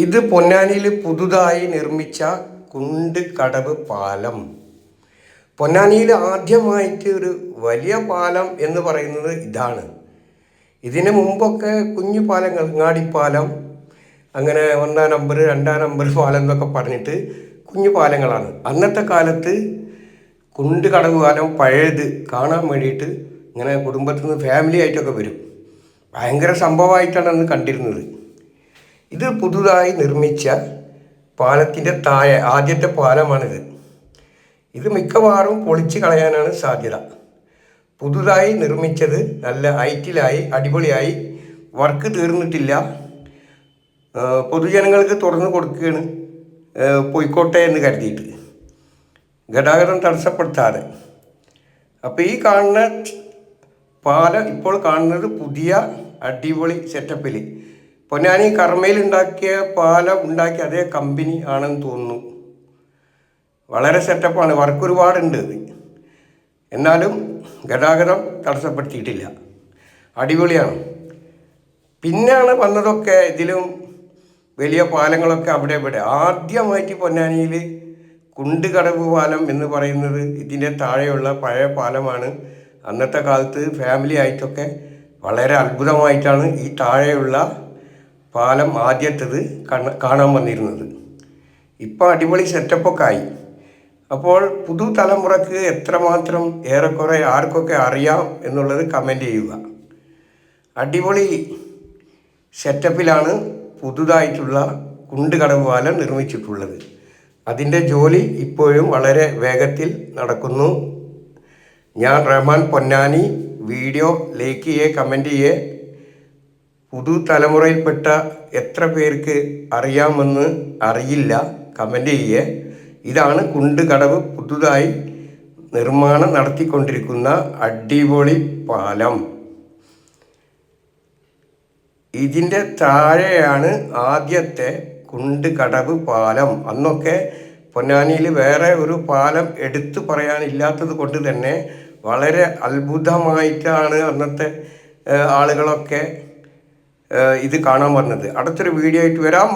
ഇത് പൊന്നാനിയിൽ പുതുതായി നിർമ്മിച്ച കുണ്ട് കടവ് പാലം. പൊന്നാനിയിൽ ആദ്യമായിട്ട് ഒരു വലിയ പാലം എന്ന് പറയുന്നത് ഇതാണ്. ഇതിന് മുമ്പൊക്കെ കുഞ്ഞു പാലങ്ങൾ, അങ്ങാടിപ്പാലം, അങ്ങനെ 1-ാം നമ്പർ 2-ാം നമ്പർ പാലം എന്നൊക്കെ പറഞ്ഞിട്ട് കുഞ്ഞു പാലങ്ങളാണ്. അന്നത്തെ കാലത്ത് കുണ്ട് കടവ് പാലം പഴയത് കാണാൻ വേണ്ടിയിട്ട് ഇങ്ങനെ കുടുംബത്തിൽ നിന്ന് ഫാമിലി ആയിട്ടൊക്കെ വരും. ഭയങ്കര സംഭവമായിട്ടാണ് അന്ന് കണ്ടിരുന്നത്. ഇത് പുതുതായി നിർമ്മിച്ച പാലത്തിൻ്റെ താഴെ ആദ്യത്തെ പാലമാണിത്. ഇത് മിക്കവാറും പൊളിച്ച് കളയാനാണ് സാധ്യത. പുതുതായി നിർമ്മിച്ചത് നല്ല ഹൈറ്റിലായി, അടിപൊളിയായി, വർക്ക് തീർന്നിട്ടില്ല. പൊതുജനങ്ങൾക്ക് തുറന്നു കൊടുക്കുകയാണ്, പോയിക്കോട്ടെ എന്ന് കരുതിയിട്ട്, ഗതാഗതം തടസ്സപ്പെടുത്താതെ. അപ്പോൾ ഈ കാണുന്ന പാലം ഇപ്പോൾ കാണുന്നത് പുതിയ അടിപൊളി സെറ്റപ്പിൽ പൊന്നാനി കർമ്മയിൽ ഉണ്ടാക്കിയ പാലം ഉണ്ടാക്കിയ അതേ കമ്പനി ആണെന്ന് തോന്നുന്നു. വളരെ സെറ്റപ്പാണ്, വർക്ക് ഒരുപാടുണ്ട്. എന്നാലും ഗതാഗതം തടസ്സപ്പെടുത്തിയിട്ടില്ല, അടിപൊളിയാണ്. പിന്നെയാണ് വന്നതൊക്കെ ഇതിലും വലിയ പാലങ്ങളൊക്കെ അവിടെ ഇവിടെ. ആദ്യമായിട്ട് പൊന്നാനിയിൽ കുണ്ട് കടവ് പാലം എന്ന് പറയുന്നത് ഇതിൻ്റെ താഴെയുള്ള പഴയ പാലമാണ്. അന്നത്തെ കാലത്ത് ഫാമിലി ആയിട്ടൊക്കെ വളരെ അത്ഭുതമായിട്ടാണ് ഈ താഴെയുള്ള പാലം ആദ്യത്തേത് കാണാൻ വന്നിരുന്നത്. ഇപ്പോൾ അടിപൊളി സെറ്റപ്പൊക്കെ ആയി. അപ്പോൾ പുതുതലമുറക്ക് എത്രമാത്രം ഏറെക്കുറെ ആർക്കൊക്കെ അറിയാം എന്നുള്ളത് കമൻറ്റ് ചെയ്യുക. അടിപൊളി സെറ്റപ്പിലാണ് പുതുതായിട്ടുള്ള കുണ്ട് കടവ് പാലം നിർമ്മിച്ചിട്ടുള്ളത്. അതിൻ്റെ ജോലി ഇപ്പോഴും വളരെ വേഗത്തിൽ നടക്കുന്നു. ഞാൻ റഹ്മാൻ പൊന്നാനി. വീഡിയോ ലൈക്ക് ചെയ്യേ, കമൻറ്റ് ചെയ്യേ. പുതുതലമുറയിൽപ്പെട്ട എത്ര പേർക്ക് അറിയാമെന്ന് അറിയില്ല, കമൻറ്റ് ചെയ്യേ. ഇതാണ് കുണ്ട് കടവ് പുതുതായി നിർമ്മാണം നടത്തിക്കൊണ്ടിരിക്കുന്ന അടിപൊളി പാലം. ഇതിൻ്റെ താഴെയാണ് ആദ്യത്തെ കുണ്ട് കടവ് പാലം. അന്നൊക്കെ പൊന്നാനിയിൽ വേറെ ഒരു പാലം എടുത്തു പറയാനില്ലാത്തത് കൊണ്ട് തന്നെ വളരെ അത്ഭുതമായിട്ടാണ് അന്നത്തെ ആളുകളൊക്കെ ഇത് കാണാൻ വന്നത്. അടുത്തൊരു വീഡിയോ ആയിട്ട് വരാം.